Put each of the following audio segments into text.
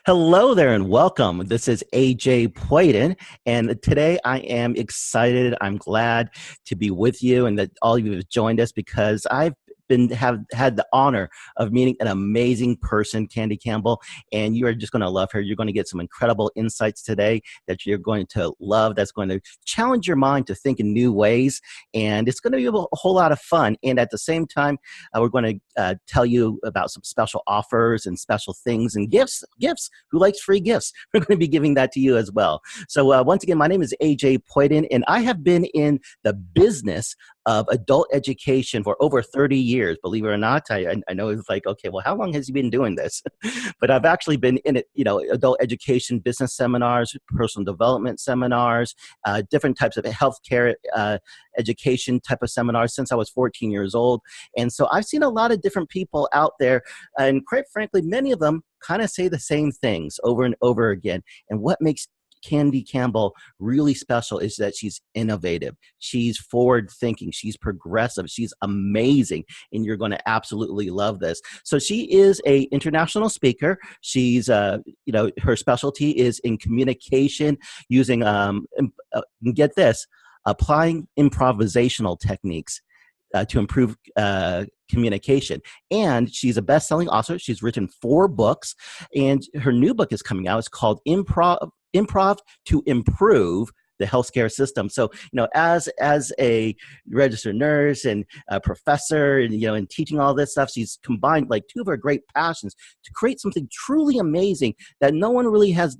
Hello there and welcome. This is AJ Poyden, and today I am excited. I'm glad to be with you and that all of you have joined us because have had the honor of meeting an amazing person, Candy Campbell, and you are just going to love her. You're going to get some incredible insights today that you're going to love. That's going to challenge your mind to think in new ways, and it's going to be a whole lot of fun. And at the same time, we're going to tell you about some special offers and special things and gifts. Who likes free gifts? We're going to be giving that to you as well. So once again, my name is AJ Poyden, and I have been in the business of adult education for over 30 years, believe it or not. I know it's like, okay, well, how long has he been doing this? But I've actually been in it, adult education, business seminars, personal development seminars, different types of healthcare education type of seminars since I was 14 years old. And so I've seen a lot of different people out there, and quite frankly, many of them kind of say the same things over and over again. And what makes Candy Campbell really special is that she's innovative, she's forward thinking, she's progressive, she's amazing, and you're going to absolutely love this. So she is a international speaker. She's her specialty is in communication using get this, applying improvisational techniques to improve communication. And she's a best-selling author. She's written 4 books, and her new book is coming out. It's called Improv to Improve the Healthcare System. So, as a registered nurse and a professor, and teaching all this stuff, she's combined like 2 of her great passions to create something truly amazing that no one really has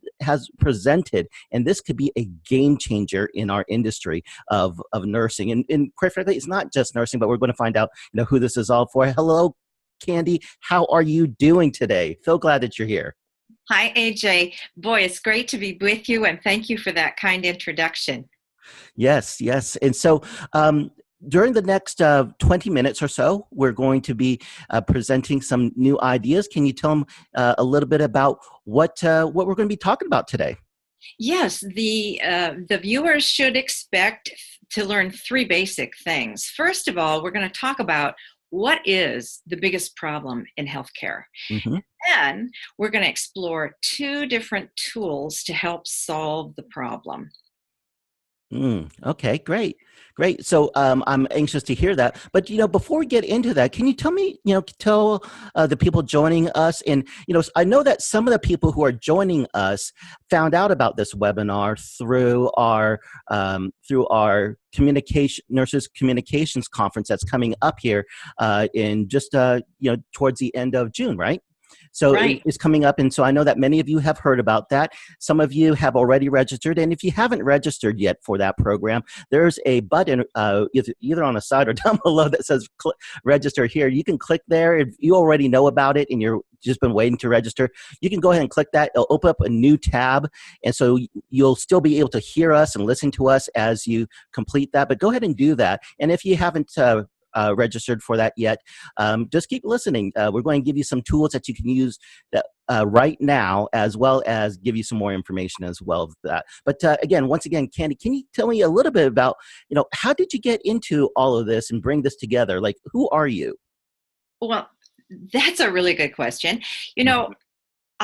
presented. And this could be a game changer in our industry of nursing. And quite frankly, it's not just nursing, but we're going to find out, who this is all for. Hello, Candy. How are you doing today? So glad that you're here. Hi, AJ. Boy, it's great to be with you, and thank you for that kind introduction. Yes. And so during the next 20 minutes or so, we're going to be presenting some new ideas. Can you tell them a little bit about what we're going to be talking about today? Yes, the viewers should expect to learn 3 basic things. First of all, we're going to talk about what is the biggest problem in healthcare. Mm-hmm. Then we're going to explore 2 different tools to help solve the problem. Okay, great. So I'm anxious to hear that. But before we get into that, can you tell me, tell the people joining us, and I know that some of the people who are joining us found out about this webinar through our nurses communications conference that's coming up here in just towards the end of June, right? So Right. It's coming up, and so I know that many of you have heard about that. Some of you have already registered, and if you haven't registered yet for that program, there's a button either on the side or down below that says register here. You can click there. If you already know about it and you're just been waiting to register, you can go ahead and click that. It'll open up a new tab, and so you'll still be able to hear us and listen to us as you complete that. But go ahead and do that. And if you haven't registered for that yet, just keep listening. We're going to give you some tools that you can use that, right now, as well as give you some more information as well as that. But once again, Candy, can you tell me a little bit about, how did you get into all of this and bring this together? Like, who are you? Well, that's a really good question.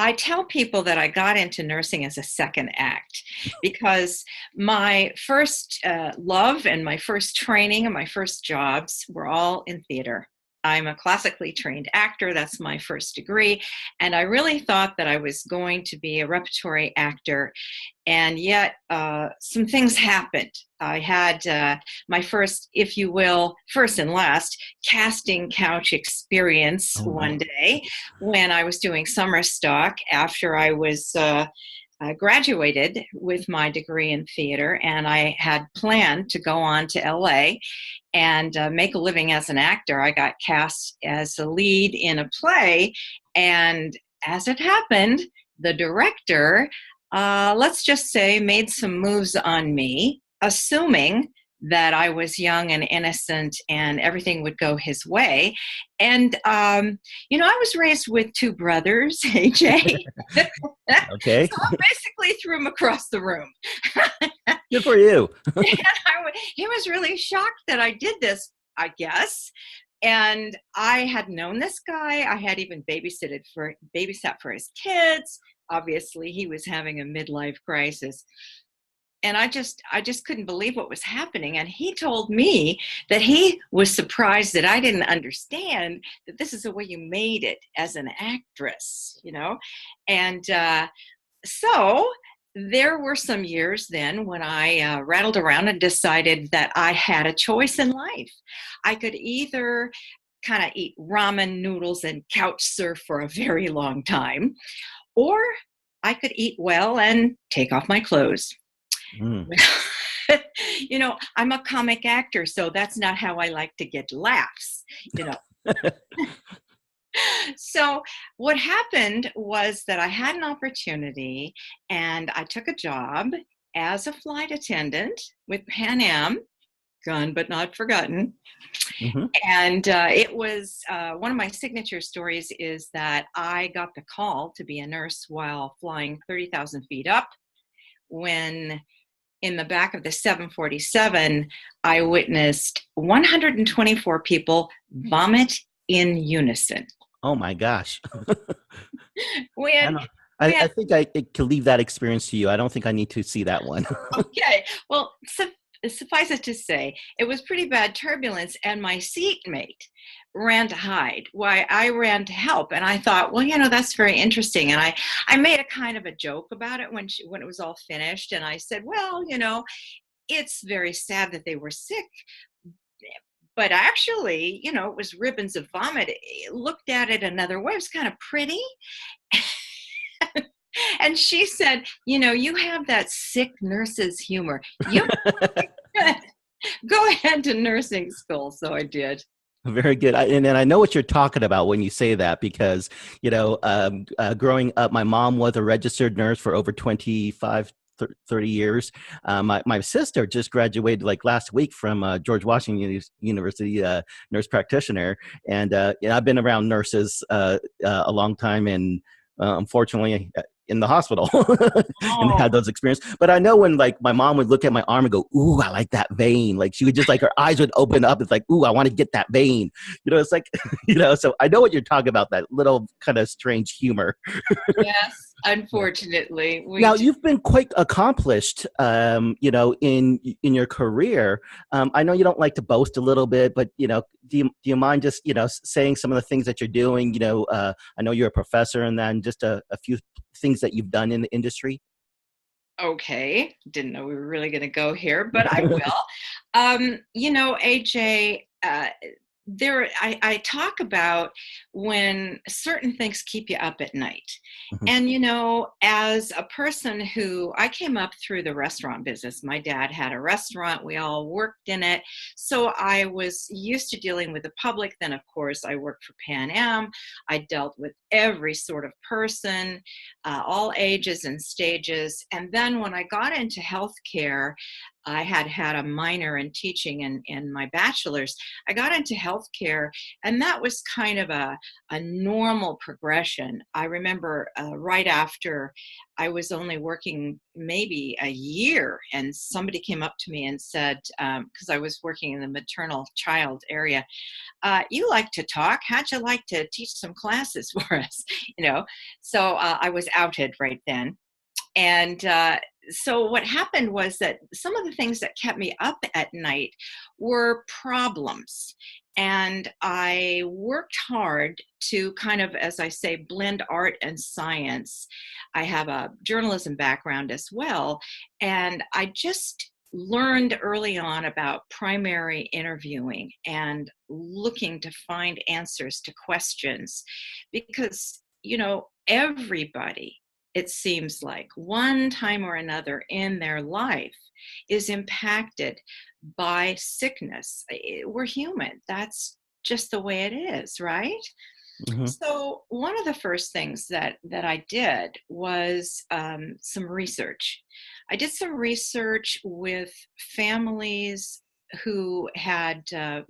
I tell people that I got into nursing as a second act because my first love and my first training and my first jobs were all in theater. I'm a classically trained actor. That's my first degree. And I really thought that I was going to be a repertory actor. And yet some things happened. I had my first, if you will, first and last casting couch experience one day when I was doing summer stock after I was graduated with my degree in theater, and I had planned to go on to LA and make a living as an actor. I got cast as a lead in a play, and as it happened, the director, let's just say, made some moves on me, assuming that I was young and innocent and everything would go his way. And, I was raised with 2 brothers, AJ. Okay. So I basically threw him across the room. Good for you. And he was really shocked that I did this, I guess. And I had known this guy. I had even babysat for his kids. obviously he was having a midlife crisis. And I just couldn't believe what was happening. And he told me that he was surprised that I didn't understand that this is the way you made it as an actress, you know? And so there were some years then when I rattled around and decided that I had a choice in life. I could either kind of eat ramen noodles and couch surf for a very long time, or I could eat well and take off my clothes. Mm. I'm a comic actor, so that's not how I like to get laughs, you know. So what happened was that I had an opportunity and I took a job as a flight attendant with Pan Am, gone but not forgotten. Hmm. And it was one of my signature stories is that I got the call to be a nurse while flying 30,000 feet up when in the back of the 747, I witnessed 124 people vomit in unison. Oh my gosh. We I had, don't. we I had, think I can leave that experience to you. I don't think I need to see that one. okay, well, suffice it to say, it was pretty bad turbulence, and my seatmate ran to hide. Why I ran to help, and I thought, well, that's very interesting. And I made a kind of a joke about it when it was all finished, and I said, well, it's very sad that they were sick, but actually, it was ribbons of vomit. Looked at it another way, it was kind of pretty. And she said, you have that sick nurse's humor. You go ahead to nursing school. So I did. Very good. And I know what you're talking about when you say that because, growing up, my mom was a registered nurse for over 25, 30 years. My sister just graduated like last week from George Washington University, nurse practitioner. And I've been around nurses a long time, and unfortunately in the hospital and Oh, had those experiences. But I know when like my mom would look at my arm and go, "Ooh, I like that vein." Like she would just like her eyes would open up. It's like, "Ooh, I want to get that vein." It's like, So I know what you're talking about. That little kind of strange humor. yes. Unfortunately, we Now do. you've been quite accomplished, in your career. I know you don't like to boast a little bit, but do you mind just saying some of the things that you're doing? I know you're a professor, and then just a few things that you've done in the industry. Okay. Didn't know we were really going to go here, but I will. AJ, I talk about when certain things keep you up at night. Mhm. And, as a person who I came up through the restaurant business, my dad had a restaurant, we all worked in it. So I was used to dealing with the public. Then, of course, I worked for Pan Am. I dealt with every sort of person, all ages and stages. And then when I got into healthcare, I had a minor in teaching in my bachelor's. I got into healthcare, and that was kind of a normal progression. I remember right after I was only working maybe a year, and somebody came up to me and said, because I was working in the maternal child area, you like to talk. How'd you like to teach some classes for us? So I was outed right then. And so what happened was that some of the things that kept me up at night were problems. And I worked hard to kind of, as I say, blend art and science. I have a journalism background as well. And I just learned early on about primary interviewing and looking to find answers to questions because, everybody, it seems like one time or another in their life is impacted by sickness. We're human. That's just the way it is, right? Mhm. So one of the first things that I did was some research. I did some research with families who had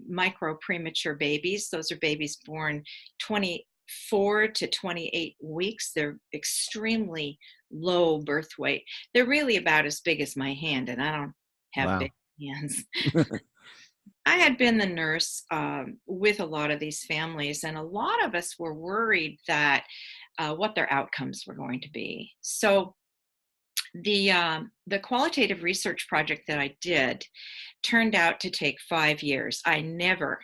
micro premature babies. Those are babies born 24 to 28 weeks. They're extremely low birth weight. They're really about as big as my hand, and I don't have big Wow. hands. I had been the nurse with a lot of these families, and a lot of us were worried that what their outcomes were going to be. So the qualitative research project that I did turned out to take 5 years. I never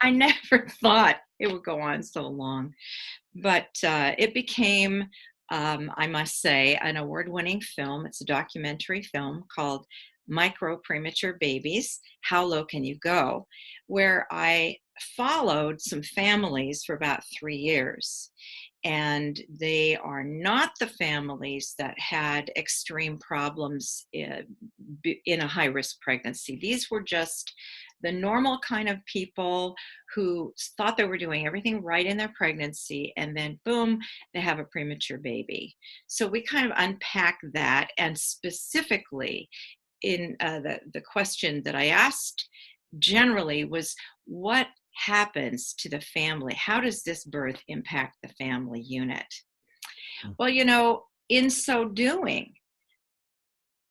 I never thought it would go on so long, but it became, I must say, an award-winning film. It's a documentary film called Micro Premature Babies, How Low Can You Go?, where I followed some families for about 3 years. And they are not the families that had extreme problems in a high-risk pregnancy. These were just the normal kind of people who thought they were doing everything right in their pregnancy, and then boom, they have a premature baby. So we kind of unpack that, and specifically in the question that I asked generally was, what happens to the family? How does this birth impact the family unit? Well, in so doing,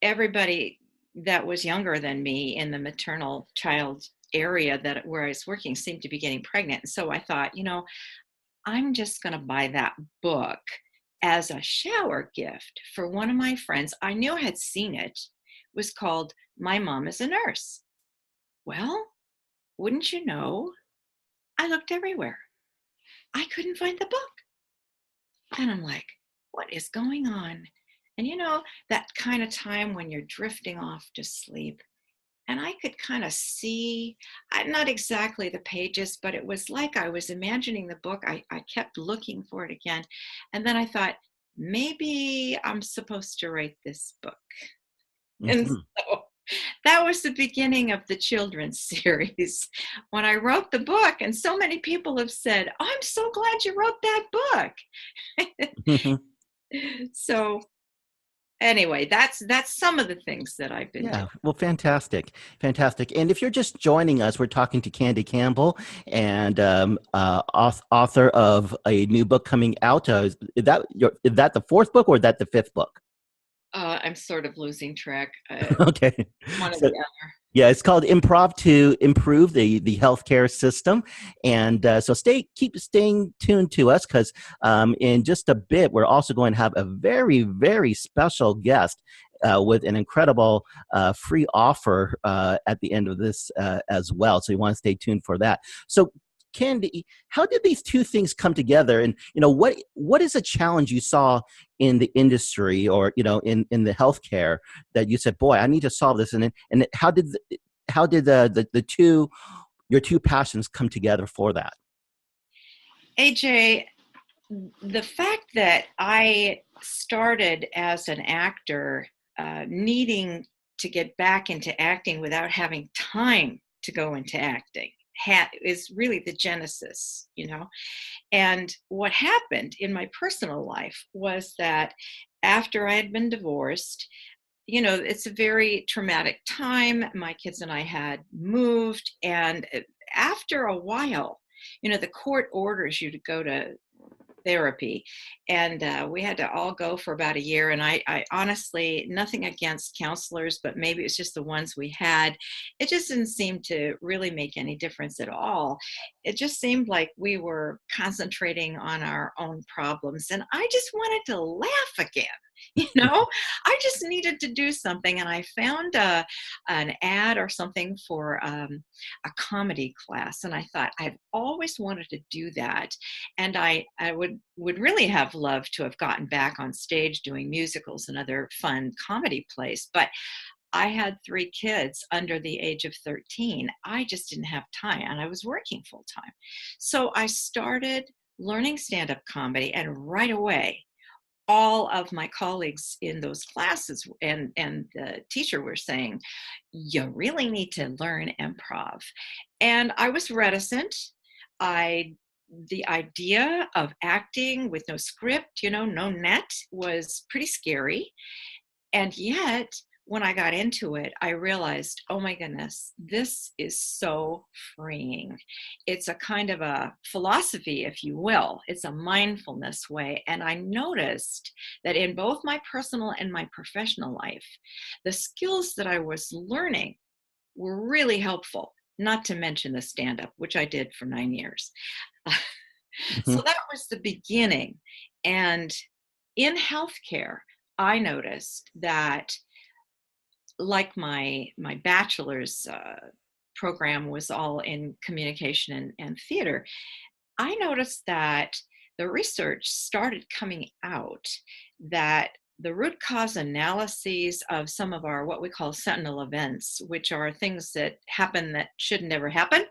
everybody that was younger than me in the maternal child area where I was working seemed to be getting pregnant. And so I thought, I'm just going to buy that book as a shower gift for one of my friends. I knew I had seen it. It was called My Mom is a Nurse. Well, wouldn't you know, I looked everywhere. I couldn't find the book. And I'm like, what is going on? And that kind of time when you're drifting off to sleep. And I could kind of see, not exactly the pages, but it was like I was imagining the book. I kept looking for it again. And then I thought, maybe I'm supposed to write this book. And so that was the beginning of the children's series when I wrote the book. And so many people have said, oh, I'm so glad you wrote that book. So anyway, that's some of the things that I've been doing. Well, fantastic. And if you're just joining us, we're talking to Candy Campbell, and author of a new book coming out. Is that the fourth book, or is that the fifth book? I'm sort of losing track. Okay. One or the other. Yeah, it's called Improv to Improve the Healthcare System. And so keep staying tuned to us, because in just a bit, we're also going to have a very, very special guest with an incredible free offer at the end of this as well. So you want to stay tuned for that. So Candy, how did these two things come together? And what is a challenge you saw in the industry, or in the healthcare, that you said, boy, I need to solve this? And how did your two passions come together for that? AJ, the fact that I started as an actor, needing to get back into acting without having time to go into acting, is really the genesis, And what happened in my personal life was that after I had been divorced, it's a very traumatic time. My kids and I had moved, and after a while, the court orders you to go to therapy, and we had to all go for about a year. And I honestly, nothing against counselors, but maybe it's just the ones we had, it just didn't seem to really make any difference at all. It just seemed like we were concentrating on our own problems, and I just wanted to laugh again. I just needed to do something. And I found an ad or something for a comedy class. And I thought, I've always wanted to do that. And I would really have loved to have gotten back on stage doing musicals and other fun comedy plays. But I had 3 kids under the age of 13. I just didn't have time, and I was working full time. So I started learning stand-up comedy, and right away, all of my colleagues in those classes and the teacher were saying, you really need to learn improv. And I was reticent. The idea of acting with no script, no net, was pretty scary. And yet, when I got into it, I realized, oh my goodness, this is so freeing. It's a kind of a philosophy, if you will. It's a mindfulness way. And I noticed that in both my personal and my professional life, the skills that I was learning were really helpful, not to mention the stand-up, which I did for 9 years. Hmm. So that was the beginning. And in healthcare, I noticed that, like my bachelor's program was all in communication and theater, I noticed that the research started coming out that the root cause analyses of some of our what we call sentinel events, which are things that happen that should never happen,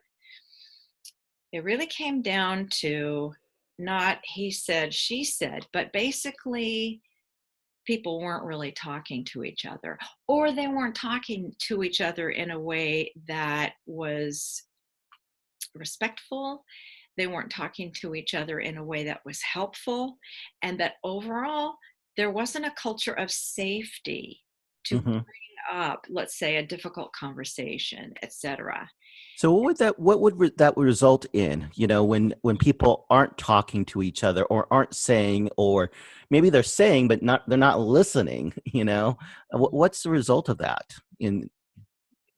it really came down to not he said, she said, but basically people weren't really talking to each other, or they weren't talking to each other in a way that was respectful. They weren't talking to each other in a way that was helpful, and that overall, there wasn't a culture of safety to Hmm. bring up, let's say, a difficult conversation, etc. So what would that result in, when people aren't talking to each other or aren't saying, or maybe they're saying, but they're not listening, what's the result of that in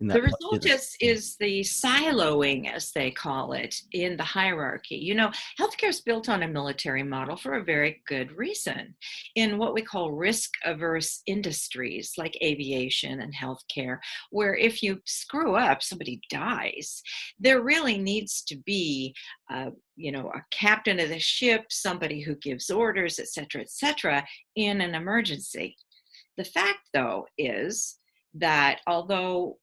The that, result is the siloing, as they call it, in the hierarchy. Healthcare is built on a military model for a very good reason. In what we call risk averse industries like aviation and healthcare, where if you screw up, somebody dies, there really needs to be, a captain of the ship, somebody who gives orders, et cetera, in an emergency. The fact, though, is that although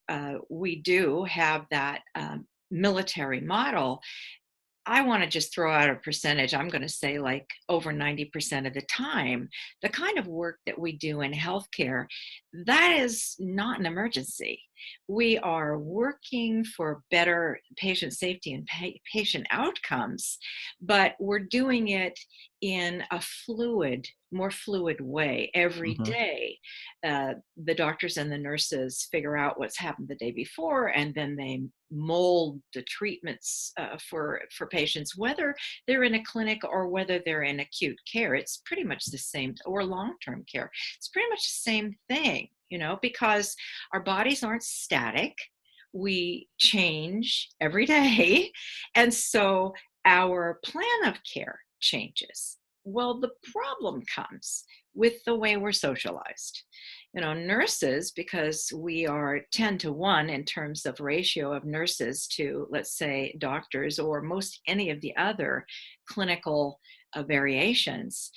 we do have that military model, I want to just throw out a percentage. I'm going to say like over 90% of the time, the kind of work that we do in healthcare, that is not an emergency. We are working for better patient safety and patient outcomes, but we're doing it in a more fluid way every hmm day. The doctors and the nurses figure out what's happened the day before, and then they mold the treatments for patients, whether they're in a clinic or whether they're in acute care. It's pretty much the same, or long-term care. It's pretty much the same thing, because our bodies aren't static. We change every day. And so our plan of care changes. Well, the problem comes with the way we're socialized. Nurses, because we are 10 to 1 in terms of ratio of nurses to, let's say, doctors, or most any of the other clinical variations,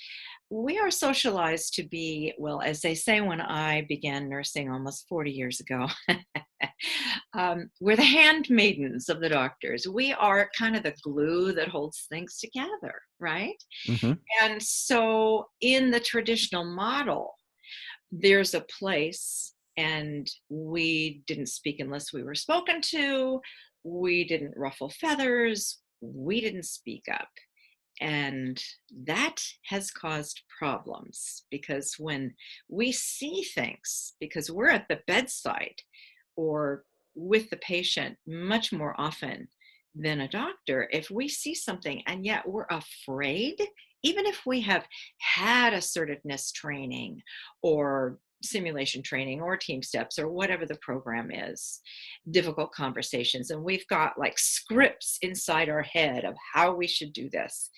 we are socialized to be, well, as they say, when I began nursing almost 40 years ago, we're the handmaidens of the doctors. We are kind of the glue that holds things together, right? hmm And so in the traditional model, there's a place, and we didn't speak unless we were spoken to. We didn't ruffle feathers. We didn't speak up. And that has caused problems, because when we see things, because we're at the bedside or with the patient much more often than a doctor, if we see something and yet we're afraid, even if we have had assertiveness training or simulation training or team steps or whatever the program is, difficult conversations, and we've got like scripts inside our head of how we should do this,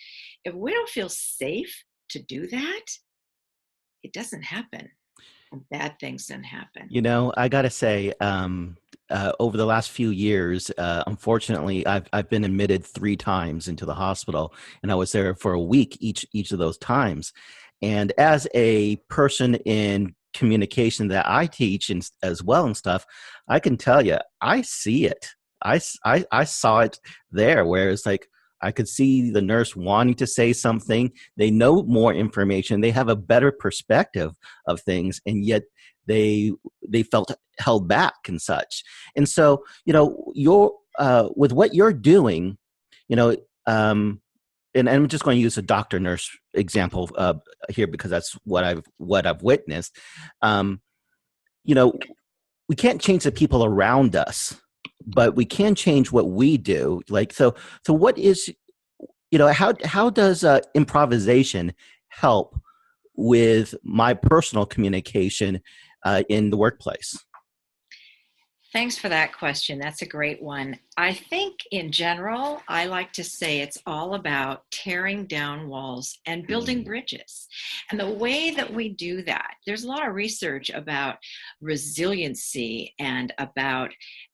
if we don't feel safe to do that, it doesn't happen. Bad things then happen. I gotta say, over the last few years, unfortunately, I've been admitted 3 times into the hospital, and I was there for a week each of those times. And as a person in communication that I teach and as well and stuff, I can tell you, I see it. I saw it there, where it's like I could see the nurse wanting to say something. They know more information. They have a better perspective of things, and yet they felt held back and such. And so, you're with what you're doing, you know, and I'm just going to use a doctor nurse example here, because that's what I've witnessed. Um, you know, we can't change the people around us, but we can change what we do. Like, so what is, how does improvisation help with my personal communication in the workplace? Thanks for that question. That's a great one. I think in general, I like to say it's all about tearing down walls and building Mm, bridges. And the way that we do that, there's a lot of research about resiliency and about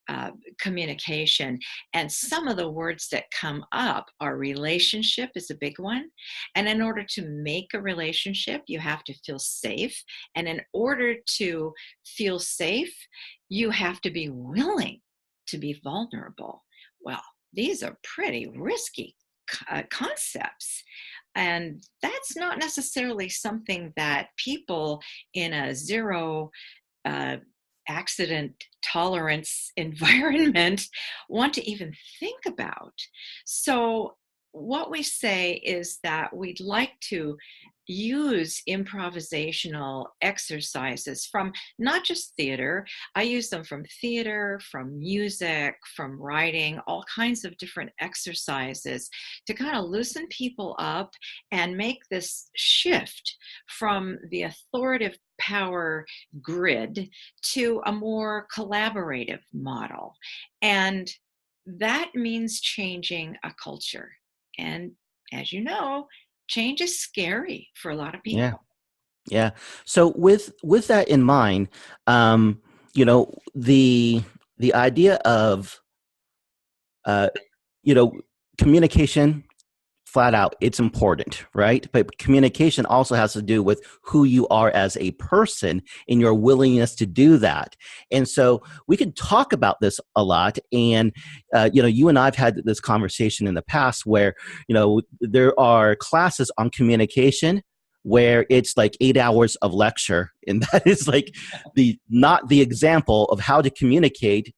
uh, communication. And some of the words that come up are relationship is a big one. And in order to make a relationship, you have to feel safe. And in order to feel safe, you have to be willing to be vulnerable. Well, these are pretty risky concepts. And that's not necessarily something that people in a zero uh, accident tolerance environment want to even think about. So, what we say is that we'd like to use improvisational exercises from not just theater. I use them from theater, from music, from writing, all kinds of different exercises to kind of loosen people up and make this shift from the authoritative power grid to a more collaborative model. And that means changing a culture. And as you know, change is scary for a lot of yeah, people. yeah. So with that in mind, um, you know, the idea of uh, you know, communication flat out, it's important, right? But communication also has to do with who you are as a person and your willingness to do that. And so we can talk about this a lot. And, you and I have had this conversation in the past where, there are classes on communication where it's like 8 hours of lecture. And that is like not the example of how to communicate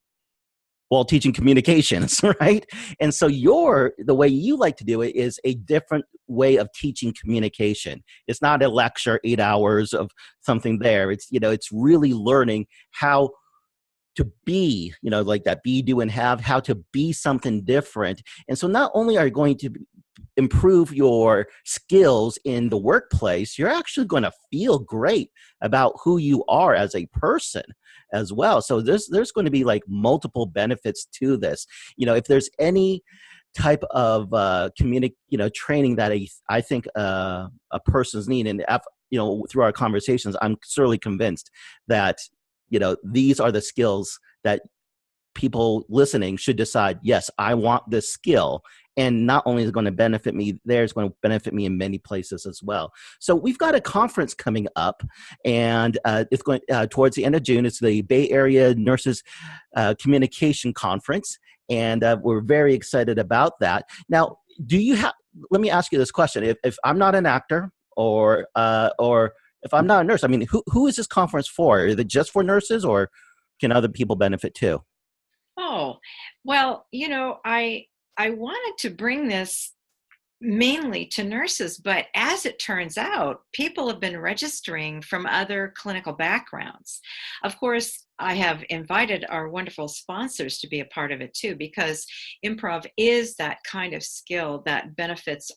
while teaching communications, right? And so the way you like to do it is a different way of teaching communication. It's not a lecture, 8 hours of something there. It's really learning how to be, like that be, do, and have, how to be something different. And so not only are you going to improve your skills in the workplace, you're actually going to feel great about who you are as a person as well. So there's going to be like multiple benefits to this. If there's any type of training that I think a person's need, and through our conversations, I'm certainly convinced that these are the skills that people listening should decide, yes, I want this skill. And not only is it going to benefit me there, it's going to benefit me in many places as well. So we've got a conference coming up, and it's going towards the end of June. It's the Bay Area Nurses Communication Conference, and we're very excited about that. Now, let me ask you this question. If I'm not an actor or if I'm not a nurse, I mean, who is this conference for? Is it just for nurses, or can other people benefit too? Oh, well, I wanted to bring this mainly to nurses, but as it turns out, people have been registering from other clinical backgrounds. Of course, I have invited our wonderful sponsors to be a part of it too, because improv is that kind of skill that benefits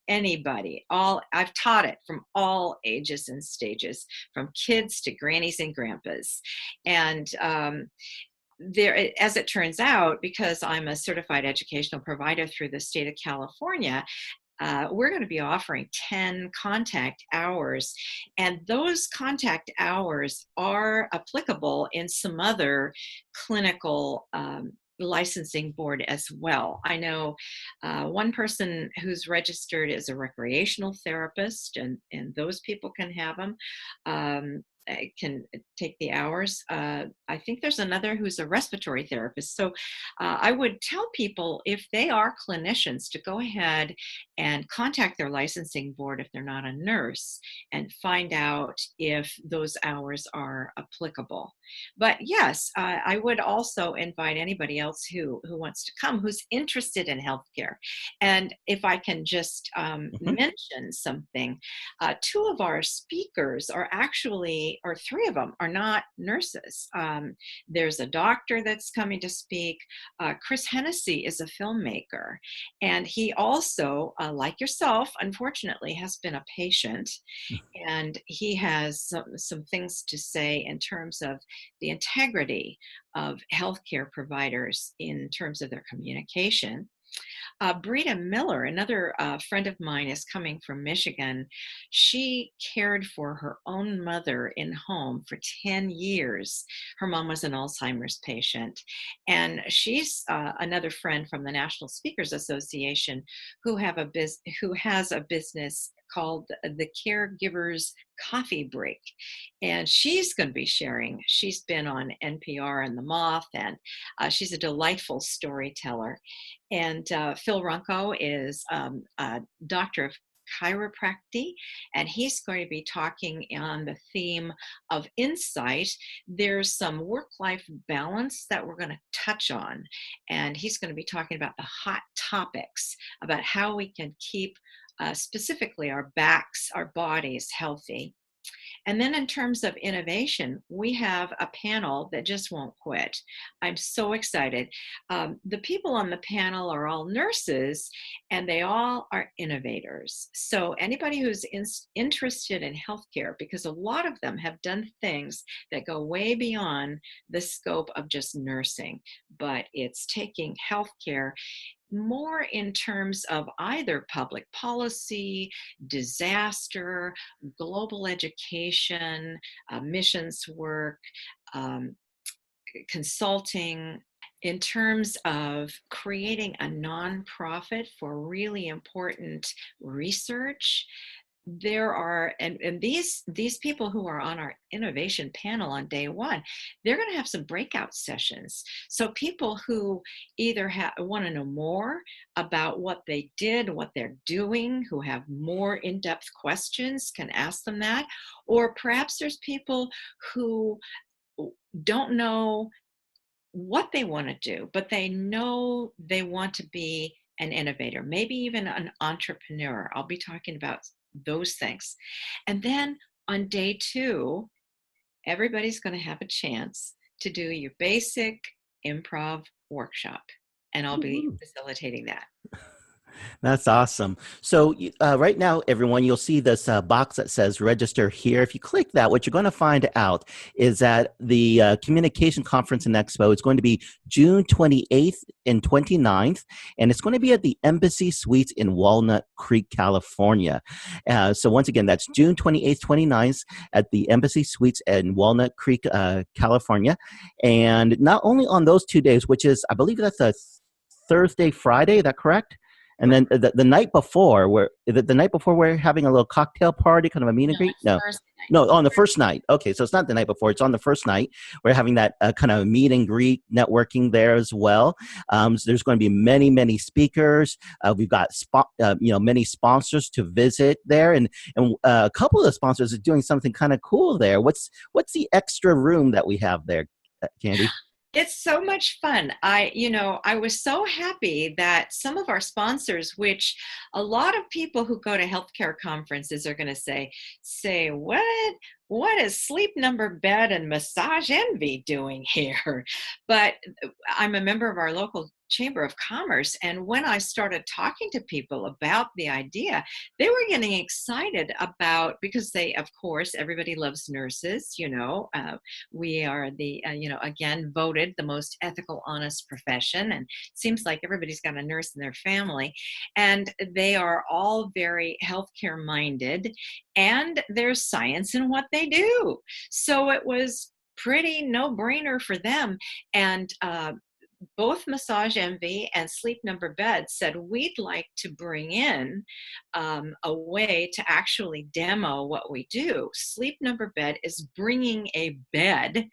anybody. I've taught it from all ages and stages, from kids to grannies and grandpas. And there, as it turns out, because I'm a certified educational provider through the state of California, we're going to be offering 10 contact hours, and those contact hours are applicable in some other clinical licensing board as well. I know one person who's registered is a recreational therapist, and those people can have them. Can take the hours. I think there's another who's a respiratory therapist. So I would tell people, if they are clinicians, to go ahead and contact their licensing board if they're not a nurse and find out if those hours are applicable. But yes, I would also invite anybody else who wants to come, who's interested in healthcare. And if I can just Mhm. mention something, two of our speakers are actually only, or three of them are not nurses. There's a doctor that's coming to speak. Chris Hennessy is a filmmaker, and he also, like yourself, unfortunately, has been a patient, and he has some things to say in terms of the integrity of healthcare providers in terms of their communication. Brita Miller, another friend of mine, is coming from Michigan. She cared for her own mother in home for 10 years. Her mom was an Alzheimer's patient. And she's another friend from the National Speakers Association who has a business called the Caregivers Coffee Break. And she's going to be sharing. She's been on NPR and The Moth, and she's a delightful storyteller. And Phil Runco is a doctor of chiropractic, and he's going to be talking on the theme of insight. There's some work-life balance that we're going to touch on, and he's going to be talking about the hot topics about how we can keep specifically our backs, our bodies healthy. And then in terms of innovation, we have a panel that just won't quit. I'm so excited. The people on the panel are all nurses, and they all are innovators. So anybody who's interested in healthcare, because a lot of them have done things that go way beyond the scope of just nursing, but it's taking healthcare more in terms of either public policy, disaster, global education, missions work, consulting, in terms of creating a nonprofit for really important research. There are, and these people who are on our innovation panel on day one, they're going to have some breakout sessions. So people who either want to know more about what they did, what they're doing, who have more in-depth questions can ask them that. Or perhaps there's people who don't know what they want to do, but they know they want to be an innovator, maybe even an entrepreneur. I'll be talking about those things. And then on day two, everybody's going to have a chance to do your basic improv workshop, and I'll be facilitating that. That's awesome. So right now, everyone, you'll see this box that says register here. If you click that, what you're going to find out is that the Communication Conference and Expo is going to be June 28th and 29th, and it's going to be at the Embassy Suites in Walnut Creek, California. So once again, that's June 28th, 29th at the Embassy Suites in Walnut Creek, California. And not only on those 2 days, which is, I believe that's a Thursday, Friday, is that correct? And then the night before, the night before we're having a little cocktail party, kind of a meet and greet. No, on the first night. Okay, so it's not the night before; it's on the first night. We're having that kind of meet and greet, networking there as well. So there's going to be many speakers. We've got many sponsors to visit there, and a couple of the sponsors are doing something kind of cool there. What's the extra room that we have there, Candy? It's so much fun. I was so happy that some of our sponsors, which a lot of people who go to healthcare conferences are going to say, what is Sleep Number Bed and Massage Envy doing here? But I'm a member of our local Chamber of Commerce, and when I started talking to people about the idea, they were getting excited about, because of course, everybody loves nurses. We are again voted the most ethical, honest profession, and it seems like everybody's got a nurse in their family, and they are all very healthcare minded, and there's science in what they do. So it was pretty no-brainer for them. And both Massage Envy and Sleep Number Bed said, we'd like to bring in a way to actually demo what we do. Sleep Number Bed is bringing a bed,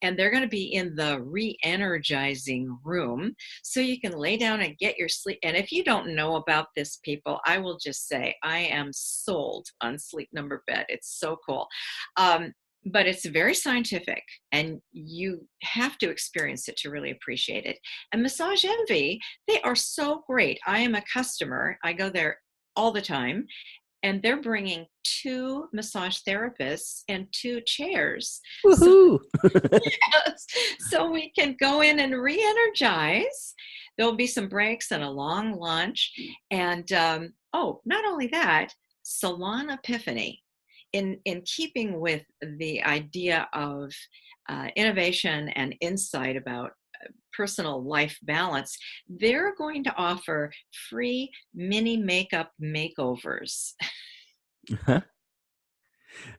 and they're going to be in the re-energizing room, so you can lay down and get your sleep. And if you don't know about this, people, I will just say I am sold on Sleep Number Bed. It's so cool. But it's very scientific, and you have to experience it to really appreciate it. And Massage Envy, they are so great. I am a customer. I go there all the time. and they're bringing 2 massage therapists and 2 chairs. So, Woohoo! so we can go in and re-energize. There'll be some breaks and a long lunch. And not only that, salon epiphany. In keeping with the idea of innovation and insight about personal life balance, they're going to offer free mini makeup makeovers.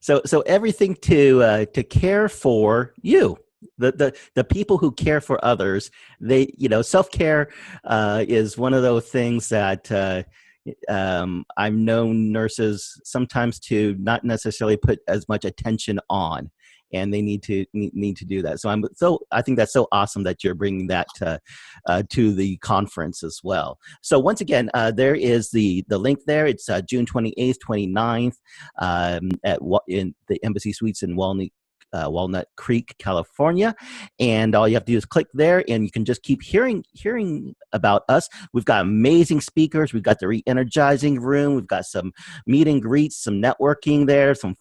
So everything to care for you. The people who care for others, they, self-care is one of those things that I've known nurses sometimes to not necessarily put as much attention on, and they need to do that. So I think that's so awesome that you're bringing that to the conference as well. So once again, there is the link there. It's June 28th, 29th in the Embassy Suites in Walnut Creek, California, and all you have to do is click there, and you can just keep hearing about us. We've got amazing speakers. We've got the re-energizing room. We've got some meet and greets, some networking there, some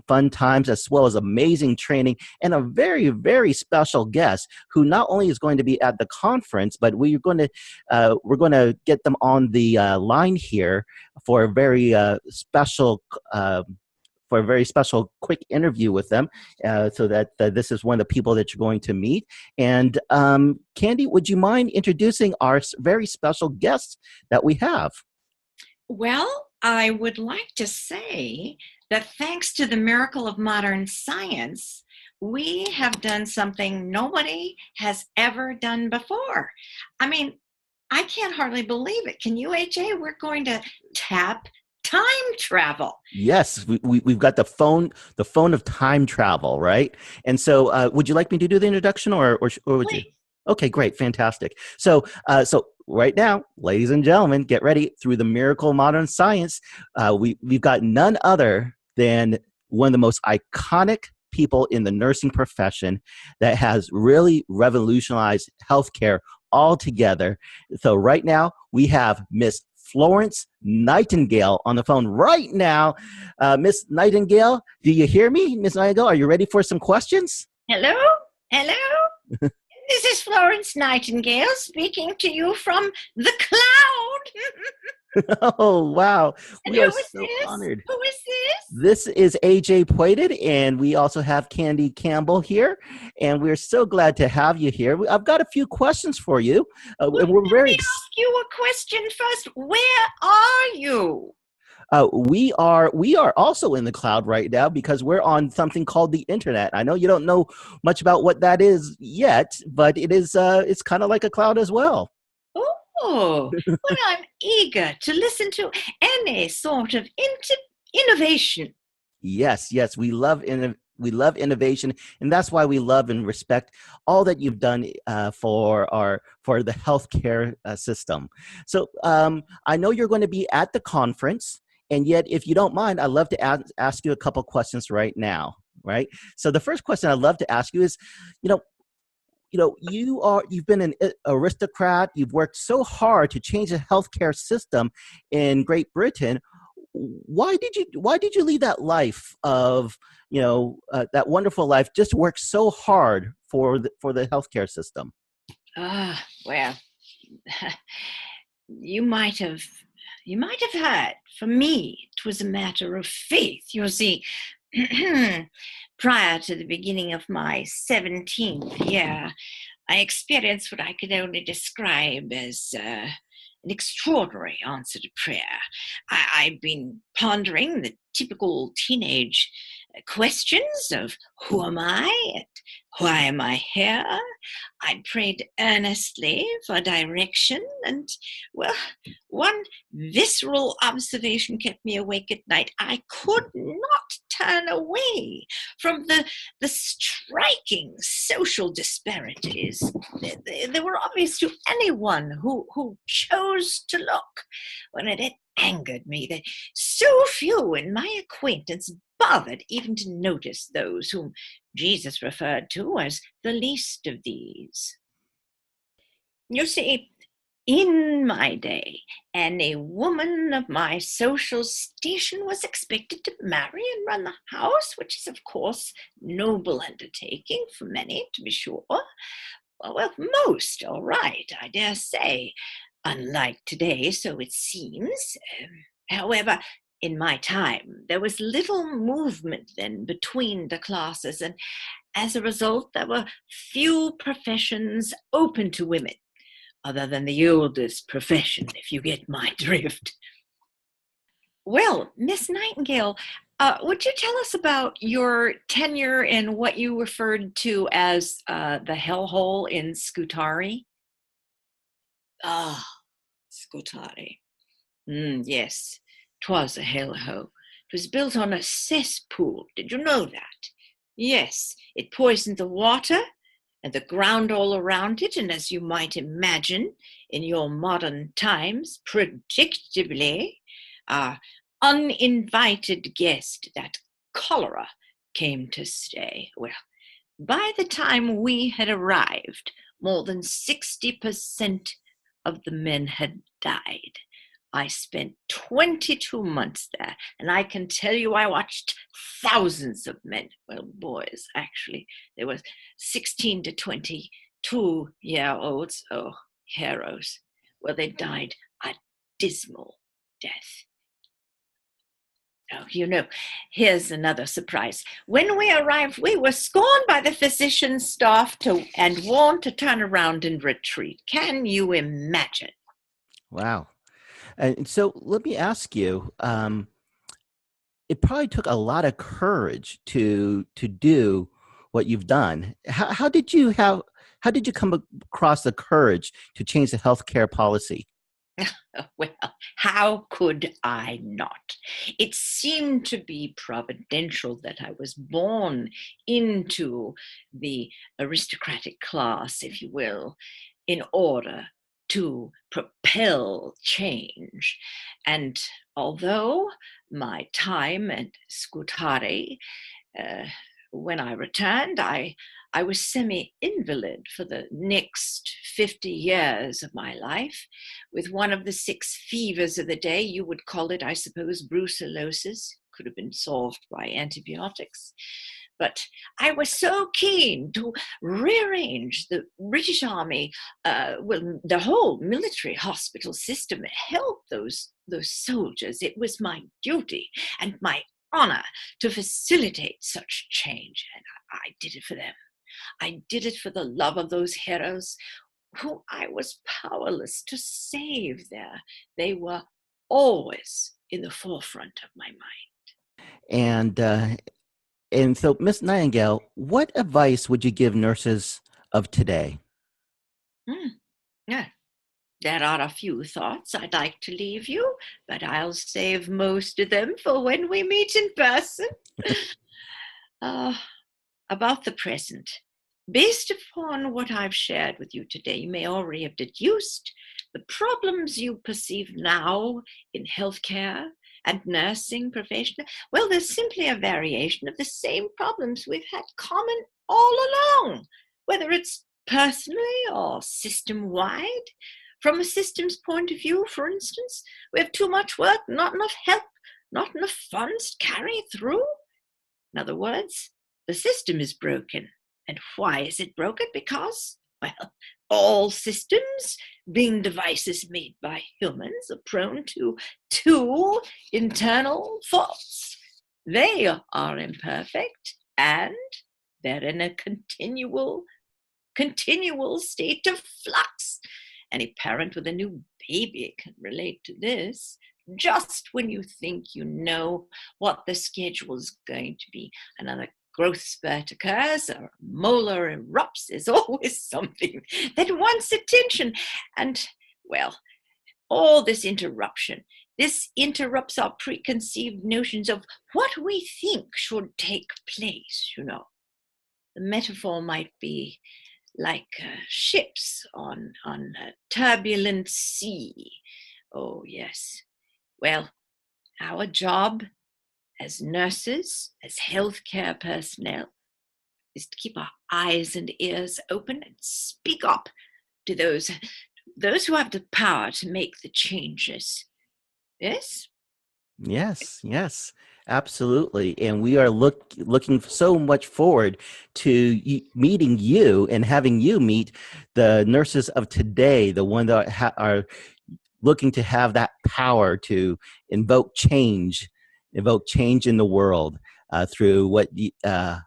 fun times, as well as amazing training, and a very, very special guest who not only is going to be at the conference, but we're going to get them on the line here for a very special. For a very special quick interview with them, so that this is one of the people that you're going to meet. And Candy, would you mind introducing our very special guests that we have? Well, I would like to say that thanks to the miracle of modern science, we have done something nobody has ever done before. I mean, I can't hardly believe it. Can you, AJ? We're going to tap time travel. Yes, we've got the phone of time travel, right? And so, would you like me to do the introduction, or would you? Okay, great, fantastic. So right now, ladies and gentlemen, get ready. Through the miracle of modern science, we've got none other than one of the most iconic people in the nursing profession that has really revolutionized healthcare altogether. So right now, we have Miss Florence Nightingale on the phone right now. Miss Nightingale, do you hear me? Miss Nightingale, are you ready for some questions? Hello? This is Florence Nightingale speaking to you from the cloud. Oh, wow. And we are so honored. Who is this? This is AJ Poited, and we also have Candy Campbell here, and we're so glad to have you here. I've got a few questions for you. Well, let me ask you a question first. Where are you? We are also in the cloud right now because we're on something called the internet. I know you don't know much about what that is yet, but it is it's kind of like a cloud as well. Oh, well, I'm eager to listen to any sort of innovation. Yes, we love innovation, and that's why we love and respect all that you've done for the healthcare system. So I know you're going to be at the conference, and yet, if you don't mind, I'd love to ask you a couple questions right now. Right. So the first question I'd love to ask you is, you've been an aristocrat. You've worked so hard to change the healthcare system in Great Britain. Why did you lead that life of that wonderful life, just work so hard for the healthcare system? Well, you might have heard. For me, it was a matter of faith. You see, prior to the beginning of my 17th year, I experienced what I could only describe as an extraordinary answer to prayer. I've been pondering the typical teenage questions of who am I and why am I here? I prayed earnestly for direction, and, well, one visceral observation kept me awake at night. I could not turn away from the striking social disparities. They were obvious to anyone who chose to look. When it angered me that so few in my acquaintance bothered even to notice those whom Jesus referred to as the least of these. You see, In my day, any woman of my social station was expected to marry and run the house, which is, of course, noble undertaking for many, to be sure. Well, most, all right, I dare say. Unlike today, so it seems. However, in my time, there was little movement then between the classes, and as a result, there were few professions open to women, other than the oldest profession, if you get my drift. Well, Miss Nightingale, would you tell us about your tenure in what you referred to as the hellhole in Scutari? Ah, Scutari. Yes, 'twas a hellhole. It was built on a cesspool. Did you know that? Yes, it poisoned the water and the ground all around it, and as you might imagine, in your modern times, predictably, our uninvited guest, that cholera, came to stay. Well, by the time we had arrived, more than 60% of the men had died. I spent 22 months there, and I can tell you I watched thousands of men, well, boys, actually. There were 16 to 22-year-olds, oh, heroes. Well, they died a dismal death. Oh, here's another surprise. When we arrived, we were scorned by the physician's staff and warned to turn around and retreat. Can you imagine? Wow. And so let me ask you, it probably took a lot of courage to do what you've done. How did you come across the courage to change the healthcare policy? Well, how could I not? It seemed to be providential that I was born into the aristocratic class, if you will, in order to propel change. And although my time at Scutari, uh, when I returned, I was semi-invalid for the next 50 years of my life, with one of the 6 fevers of the day. You would call it, I suppose, brucellosis. Could have been solved by antibiotics. But I was so keen to rearrange the British Army, the whole military hospital system, help those soldiers. It was my duty and my honor to facilitate such change, and I did it for them. I did it for the love of those heroes who I was powerless to save there. They were always in the forefront of my mind. And so, Miss Nightingale, what advice would you give nurses of today? Yeah, there are a few thoughts I'd like to leave you, but I'll save most of them for when we meet in person. uh, about the present. Based upon what I've shared with you today, you may already have deduced the problems you perceive now in healthcare and nursing profession. Well, they're simply a variation of the same problems we've had common all along, whether it's personally or system-wide. From a systems point of view, for instance, we have too much work, not enough help, not enough funds to carry it through. In other words, the system is broken. And why is it broken? Because, well, all systems, being devices made by humans, are prone to 2 internal faults. They are imperfect and they're in a continual state of flux. Any parent with a new baby can relate to this. Just when you think you know what the schedule is going to be, another growth spurt occurs or a molar erupts. There's always something that wants attention. And, well, all this interrupts our preconceived notions of what we think should take place. The metaphor might be like ships on a turbulent sea. Oh, yes. Well, our job as nurses, as healthcare personnel, is to keep our eyes and ears open and speak up to those those who have the power to make the changes. Yes? Yes, yes, absolutely. And we are looking so much forward to meeting you and having you meet the nurses of today, the one that are looking to have that power to invoke invoke change in the world through what I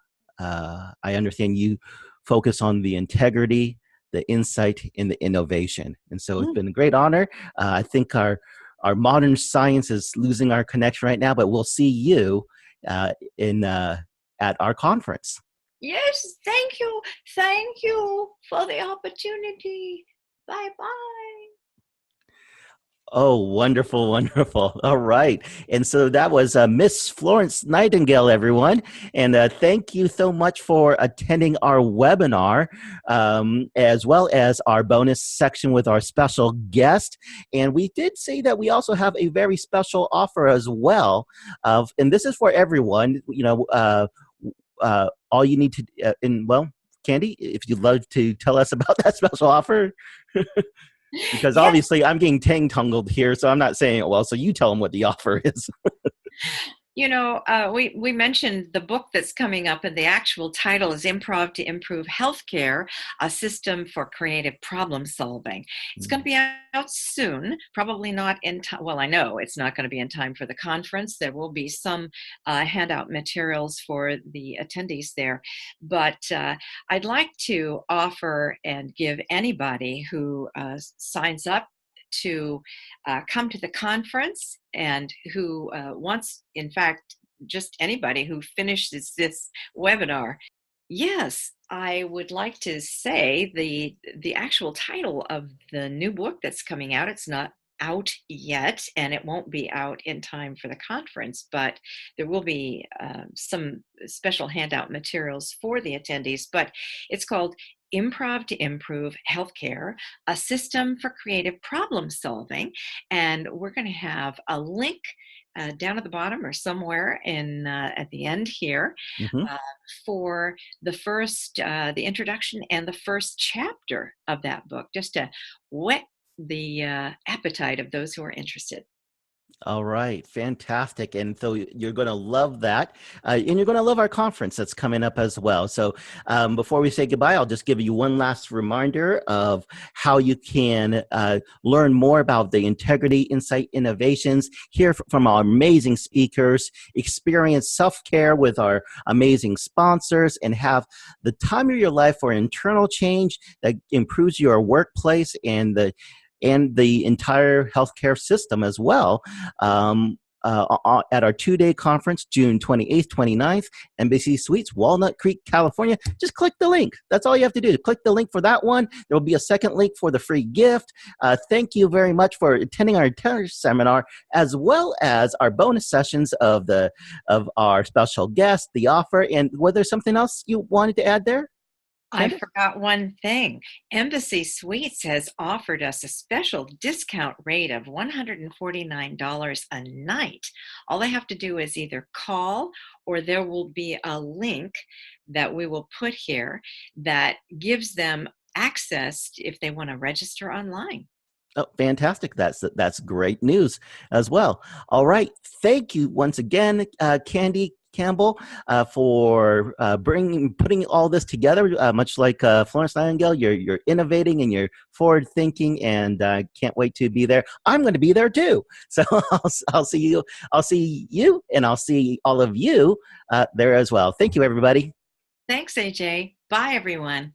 understand you focus on the integrity, the insight, and the innovation. And so it's Mm. been a great honor. I think our modern science is losing our connection right now, but we'll see you in at our conference. Yes, thank you. Thank you for the opportunity. Bye bye. Oh, wonderful, wonderful. All right. And so that was Miss Florence Nightingale, everyone. And thank you so much for attending our webinar, as well as our bonus section with our special guest. And we did say that we also have a very special offer as well. And this is for everyone. All you need to, Candy, if you'd love to tell us about that special offer. Because Yes. obviously I'm getting tangled here, so I'm not saying it well. So you tell them what the offer is. We mentioned the book that's coming up, and the actual title is Improv to Improve Healthcare, a System for Creative Problem Solving. It's going to be out soon, probably not in time. Well, I know it's not going to be in time for the conference. There will be some handout materials for the attendees there. But I'd like to offer and give anybody who signs up to come to the conference and who wants, in fact, just anybody who finishes this webinar. Yes, I would like to say the actual title of the new book that's coming out. It's not out yet, and it won't be out in time for the conference, but there will be some special handout materials for the attendees. But it's called Improv to Improve Healthcare, a System for Creative Problem Solving. And we're going to have a link down at the bottom or somewhere at the end here Mm-hmm. uh, for the introduction and the first chapter of that book, just to whet the appetite of those who are interested. All right, fantastic. And so you're going to love that. And you're going to love our conference that's coming up as well. So before we say goodbye, I'll just give you one last reminder of how you can learn more about the integrity, insight, innovations, hear from our amazing speakers, experience self-care with our amazing sponsors, and have the time of your life for internal change that improves your workplace and the entire healthcare system as well. At our 2-day conference, June 28th, 29th, Embassy Suites, Walnut Creek, California. Just click the link. That's all you have to do. Click the link for that one. There will be a second link for the free gift. Thank you very much for attending our entire seminar, as well as our bonus sessions of our special guest, the offer. And was there something else you wanted to add there? I forgot one thing. Embassy Suites has offered us a special discount rate of $149 a night. All they have to do is either call, or there will be a link that we will put here that gives them access if they want to register online. Oh, fantastic. That's great news as well. All right. Thank you once again, Candy Campbell, for putting all this together. Much like Florence Nightingale, you're innovating and you're forward thinking, and can't wait to be there. I'm going to be there too. So I'll see you. I'll see you, and I'll see all of you there as well. Thank you, everybody. Thanks, AJ. Bye, everyone.